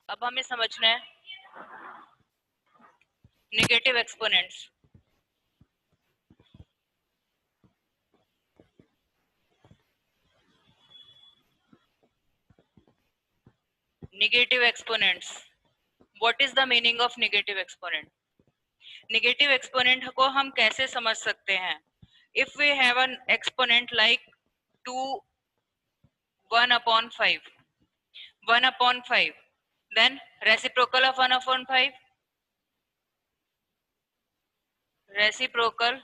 अब हमें समझना है negative exponents. Negative exponents, what is the meaning of negative exponent? Negative exponent को हम कैसे समझ सकते हैं? If we have an exponent like 2 1/5, 1/5, then reciprocal of 1/5, reciprocal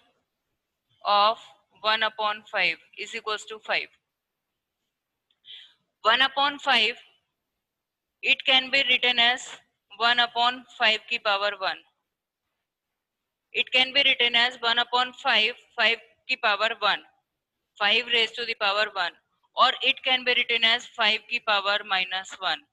of 1/5 is equals to 5. 1/5 it can be written as 1/5 की power 1. It can be written as 1/5, 5 की power 1, 5 raised to the power 1, और it can be written as 5 की power -1.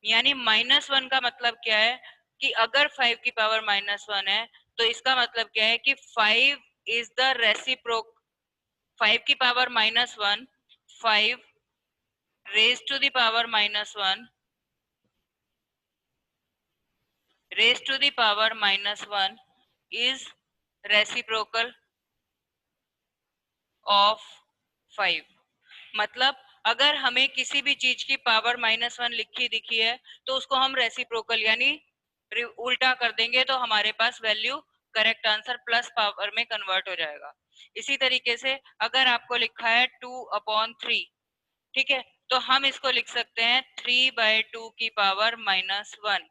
यानी -1 का मतलब क्या है कि अगर 5 की पावर -1 है तो इसका मतलब क्या है कि 5 इज द रेसिप्रोक, 5 की power -1, 5 raised to the power -1, raised to the power -1 is reciprocal of 5. मतलब अगर हमें किसी भी चीज की पावर -1 लिखी दिखी है तो उसको हम रेसिप्रोकल यानी उल्टा कर देंगे तो हमारे पास value correct answer plus power में कन्वर्ट हो जाएगा। इसी तरीके से अगर आपको लिखा है 2/3, ठीक है, तो हम इसको लिख सकते हैं 3/2 की पावर -1,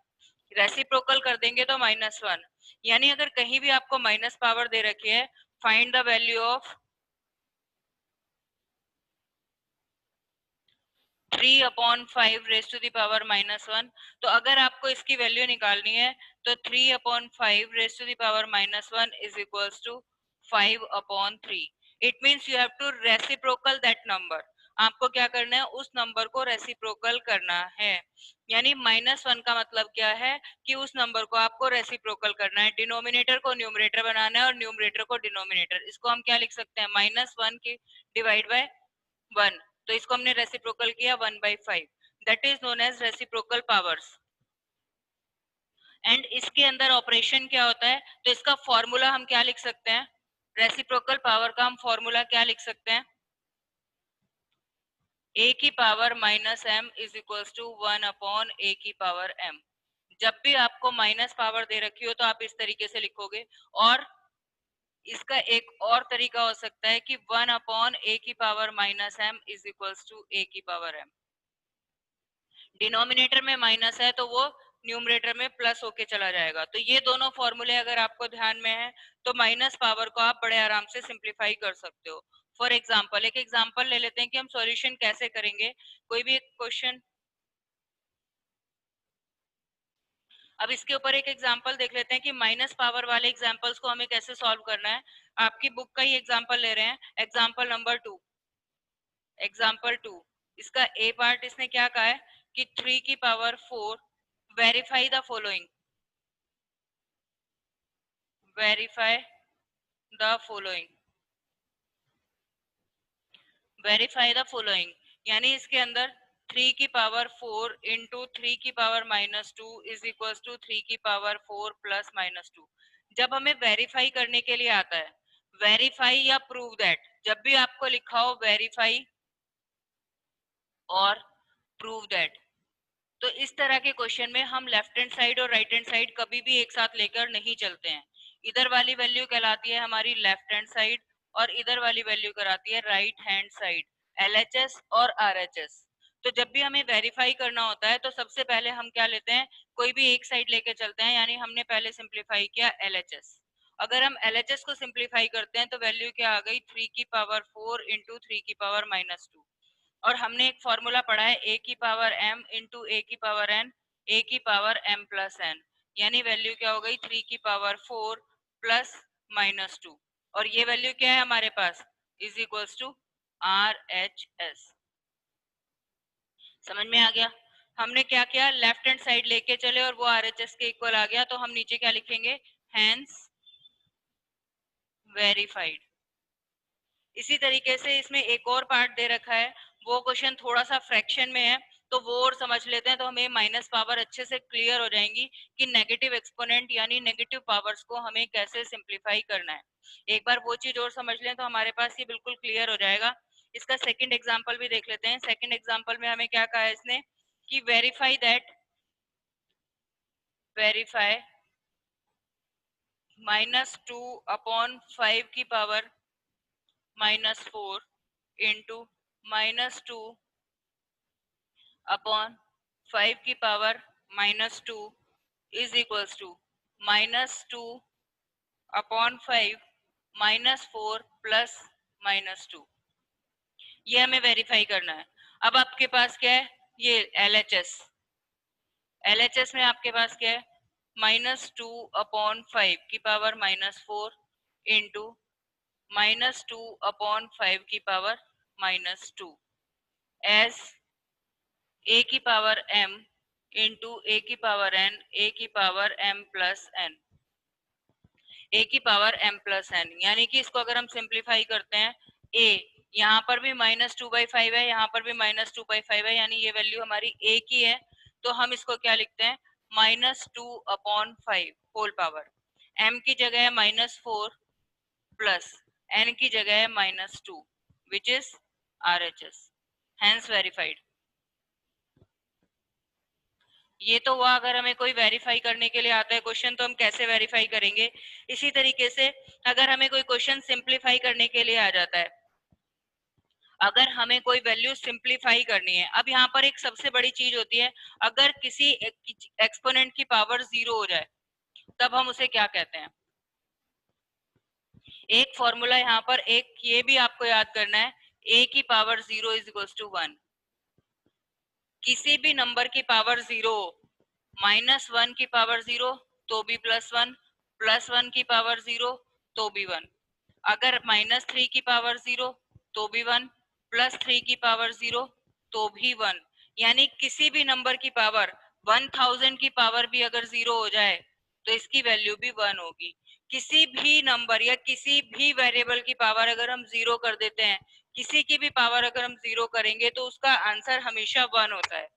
रेसिप्रोकल कर देंगे तो -1। यानी अगर कहीं भी आपको माइनस पावर दे रखी है, find the value of 3/5 raise to the power -1। तो अगर आपको इसकी वैल्यू निकालनी है तो 3/5 raise to the power -1 is equals to 5/3। It means you have to reciprocal that number. आपको क्या करना है, उस नंबर को रेसिप्रोकल करना है। यानी -1 का मतलब क्या है कि उस नंबर को आपको रेसिप्रोकल करना है, डिनोमिनेटर को न्यूमरेटर बनाना है और न्यूमरेटर को डिनोमिनेटर। इसको हम क्या लिख सकते हैं, -1 की डिवाइड बाय 1, तो इसको हमने रेसिप्रोकल किया 1/5, that is known as reciprocal powers. And इसके अंदर ऑपरेशन क्या होता है, तो इसका फॉर्मूला हम क्या लिख सकते हैं, रेसिप्रोकल पावर का हम फॉर्मूला क्या लिख सकते हैं, a की power -m is equals to 1/a की पावर m। जब भी आपको माइनस पावर दे रखी हो तो आप इस तरीके से लिखोगे। और इसका एक और तरीका हो सकता है कि 1/a की power -m is equals to a की पावर m। डिनोमिनेटर में माइनस है तो वो न्यूमरेटर में प्लस होके चला जाएगा। तो ये दोनों फॉर्मूले अगर आपको ध्यान में है तो माइनस पावर को आप बड़े आराम से सिंप्लीफाई कर सकते हो। फॉर एग्जांपल, एक एग्जांपल ले लेते हैं कि हम सॉल्यूशन कैसे करेंगे कोई भी एक क्वेश्चन। अब इसके ऊपर एक एग्जांपल देख लेते हैं कि माइनस पावर वाले एग्जांपल्स को हमें कैसे सॉल्व करना है। आपकी बुक का ही एग्जांपल ले रहे हैं, एग्जांपल नंबर 2। एग्जांपल 2, इसका ए पार्ट इसने क्या कहा है कि 3 की power 4, verify the following, verify the following, verify the following। यानी इसके अंदर 3 की पावर 4 इंटू 3 की पावर -2 इज इक्वल टू 3 की पावर 4 प्लस -2। जब हमें वेरीफाई करने के लिए आता है, वेरीफाई या प्रूव दैट, जब भी आपको लिखा हो वेरीफाई और प्रूव दैट, तो इस तरह के क्वेश्चन में हम लेफ्ट हैंड साइड और राइट हैंड साइड कभी भी एक साथ लेकर नहीं चलते हैं। इधर वाली वैल्यू कहलाती है हमारी लेफ्ट हैंड साइड और इधर वाली वैल्यू कराती है राइट हैंड साइड, एलएचएस और आरएचएस। तो जब भी हमें वेरीफाई करना होता है तो सबसे पहले हम क्या लेते हैं, कोई भी एक साइड लेके चलते हैं। यानी हमने पहले सिंप्लीफाई किया एलएचएस। अगर हम एलएचएस को सिंप्लीफाई करते हैं तो वैल्यू क्या आ गई, 3 की पावर 4 इंटू 3 की पावर -2। और हमने एक फॉर्मूला पढ़ा है a की पावर m इंटू a की पावर n, a की पावर m प्लस n। यानी वैल्यू क्या हो गई, 3 की पावर 4 प्लस -2, और ये वैल्यू क्या है हमारे पास, इज इक्वल्स टू RHS। समझ में आ गया? हमने क्या किया, लेफ्ट हैंड साइड लेके चले और वो RHS के इक्वल आ गया, तो हम नीचे क्या लिखेंगे, हैंस वेरीफाइड। इसी तरीके से इसमें एक और पार्ट दे रखा है, वो क्वेश्चन थोड़ा सा फ्रैक्शन में है, तो वो और समझ लेते हैं, तो हमें माइनस पावर अच्छे से क्लियर हो जाएंगी कि नेगेटिव एक्सपोनेंट यानी नेगेटिव पावर्स को हमें कैसे सिंप्लीफाई करना है। एक बार वो चीज और समझ लें तो हमारे पास ये बिल्कुल क्लियर हो जाएगा। इसका सेकंड एग्जांपल भी देख लेते हैं। सेकंड एग्जांपल में हमें क्या कहा है इसने कि वेरीफाई -2/5 की पावर -4 इंटू -2/5 की power -2 is equals to -2/5 -4 plus -2। ये हमें वेरीफाई करना है। अब आपके पास क्या है, ये एलएचएस में आपके पास क्या है, -2/5 की पावर -4 इंटू -2/5 की पावर -2 एज a की पावर m इंटू a की पावर n, a की power m plus n, a की पावर m प्लस n। यानी कि इसको अगर हम सिंप्लीफाई करते हैं, a यहाँ पर भी -2/5 है, यहाँ पर भी -2/5 है, यानी ये वैल्यू हमारी a की है, तो हम इसको क्या लिखते हैं, -2/5 होल पावर, m की जगह है -4 प्लस n की जगह है -2 which is RHS, hence verified. ये तो हुआ अगर हमें कोई वेरीफाई करने के लिए आता है क्वेश्चन, तो हम कैसे वेरीफाई करेंगे। इसी तरीके से अगर हमें कोई क्वेश्चन सिंप्लीफाई करने के लिए आ जाता है, अगर हमें कोई वैल्यू सिंप्लीफाई करनी है, अब यहाँ पर एक सबसे बड़ी चीज होती है, अगर किसी एक्सपोनेंट की पावर 0 हो जाए तब हम उसे क्या कहते हैं। एक फॉर्मूला यहाँ पर एक ये भी आपको याद करना है, a की पावर 0 इज इक्वल टू 1। किसी भी नंबर की पावर 0, -1 की पावर 0 तो भी +1, +1 की पावर 0 तो भी 1, अगर -3 की पावर 0 तो भी 1, +3 की पावर 0 तो भी 1। यानी किसी भी नंबर की पावर 1000 की पावर भी अगर 0 हो जाए तो इसकी वैल्यू भी 1 होगी। किसी भी नंबर या किसी भी वेरिएबल की पावर अगर हम 0 कर देते हैं, किसी की भी पावर अगर हम 0 करेंगे तो उसका आंसर हमेशा 1 होता है।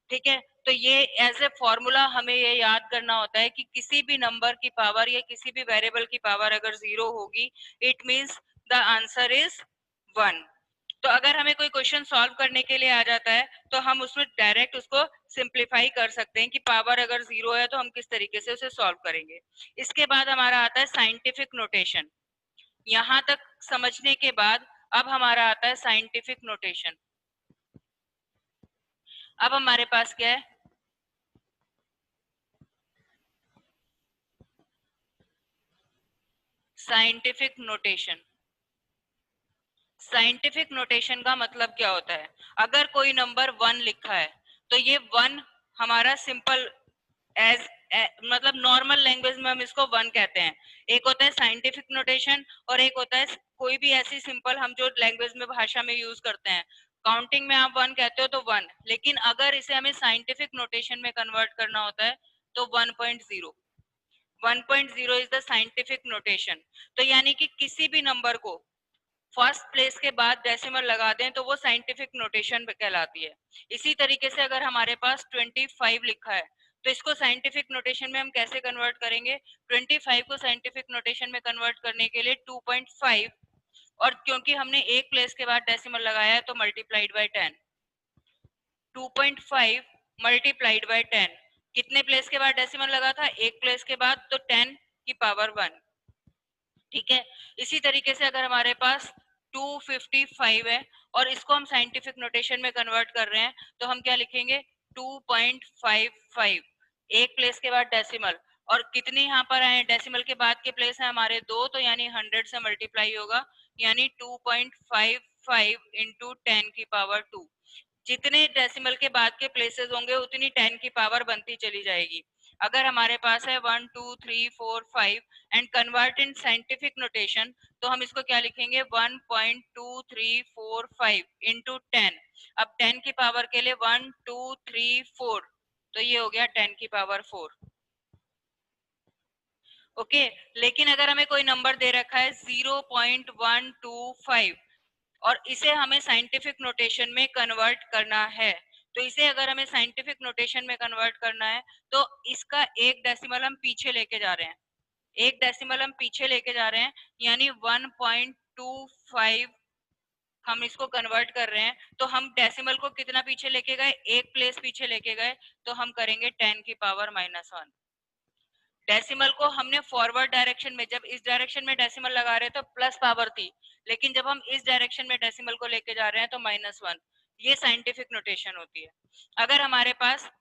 ठीक है, तो ये एज ए फॉर्मूला हमें ये याद करना होता है कि किसी भी नंबर की पावर या किसी भी वेरिएबल की पावर अगर 0 होगी, it means the answer is 1। तो अगर हमें कोई क्वेश्चन सॉल्व करने के लिए आ जाता है तो हम उसमें डायरेक्ट उसको सिंप्लीफाई कर सकते हैं कि पावर अगर 0 है तो हम किस तरीके से उसे सॉल्व करेंगे। इसके बाद हमारा आता है साइंटिफिक नोटेशन। यहाँ तक समझने के बाद अब हमारा आता है साइंटिफिक नोटेशन। अब हमारे पास क्या है, साइंटिफिक नोटेशन। साइंटिफिक नोटेशन का मतलब क्या होता है, अगर कोई नंबर 1 लिखा है तो ये 1 हमारा सिंपल एज मतलब नॉर्मल लैंग्वेज में हम इसको 1 कहते हैं। एक होता है साइंटिफिक नोटेशन और एक होता है कोई भी ऐसी सिंपल हम जो लैंग्वेज में भाषा में यूज करते हैं। काउंटिंग में आप 1 कहते हो तो 1, लेकिन अगर इसे हमें साइंटिफिक नोटेशन में कन्वर्ट करना होता है तो 1.0। 1.0 इज द साइंटिफिक नोटेशन। तो यानी कि किसी भी नंबर को फर्स्ट प्लेस के बाद डेसिमल लगा दें तो वो साइंटिफिक नोटेशन कहलाती है। इसी तरीके से अगर हमारे पास 25 लिखा है तो इसको साइंटिफिक नोटेशन में हम कैसे कन्वर्ट करेंगे, 25 को साइंटिफिक नोटेशन में कन्वर्ट करने के लिए 2.5, और क्योंकि हमने एक प्लेस के बाद डेसिमल लगाया है तो मल्टीप्लाइड बाय 10। 2.5 मल्टीप्लाइड बाय 10, कितने प्लेस के बाद डेसिमल लगा था, एक प्लेस के बाद, तो 10 की पावर 1। ठीक है, इसी तरीके से अगर हमारे पास 255 है और इसको हम साइंटिफिक नोटेशन में कन्वर्ट कर रहे हैं तो हम क्या लिखेंगे, 2.55, एक प्लेस के बाद डेसिमल, और कितने यहाँ पर आए डेसिमल के बाद के प्लेस है हमारे 2, तो यानी 100 से मल्टीप्लाई होगा, यानी 2.55 इंटू 10 की पावर 2। जितने डेसिमल के बाद के प्लेसेस होंगे उतनी 10 की पावर बनती चली जाएगी। अगर हमारे पास है 1 2 3 4 5 and convert in scientific notation, तो हम इसको क्या लिखेंगे, 1.2345 इंटू 10। अब 10 की पावर के लिए 1 2 3 4, तो ये हो गया 10 की पावर 4। ओके, लेकिन अगर हमें कोई नंबर दे रखा है 0.125 और इसे हमें साइंटिफिक नोटेशन में कन्वर्ट करना है, तो इसे अगर हमें साइंटिफिक नोटेशन में कन्वर्ट करना है तो इसका एक डेसिमल हम पीछे लेके जा रहे हैं, एक डेसिमल हम पीछे लेके जा रहे हैं, यानी 1.25 हम इसको कन्वर्ट कर रहे हैं। तो हम डेसिमल को कितना पीछे लेके गए, एक प्लेस पीछे लेके गए, तो हम करेंगे 10 की पावर -1। डेसिमल को हमने फॉरवर्ड डायरेक्शन में, जब इस डायरेक्शन में डेसिमल लगा रहे तो प्लस पावर थी, लेकिन जब हम इस डायरेक्शन में डेसिमल को लेके जा रहे हैं तो -1। ये साइंटिफिक नोटेशन होती है। अगर हमारे पास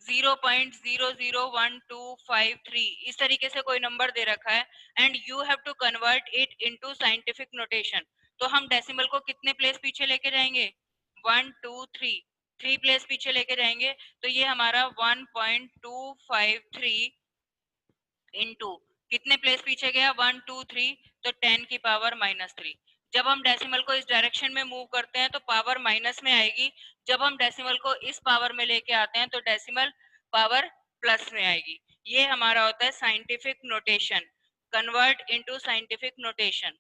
0.001253 इस तरीके से कोई नंबर दे रखा है and you have to convert it into scientific notation, तो हम डेसिमल को कितने प्लेस पीछे लेके जाएंगे, 1 2 3 3 प्लेस पीछे लेके जाएंगे। तो ये हमारा 1.253 इनटू कितने प्लेस पीछे गया, 1 2 3, तो 10 की पावर -3। जब हम डेसिमल को इस डायरेक्शन में मूव करते हैं तो पावर माइनस में आएगी, जब हम डेसिमल को इस पावर में लेके आते हैं तो डेसिमल पावर प्लस में आएगी। ये हमारा होता है scientific notation, convert into scientific notation.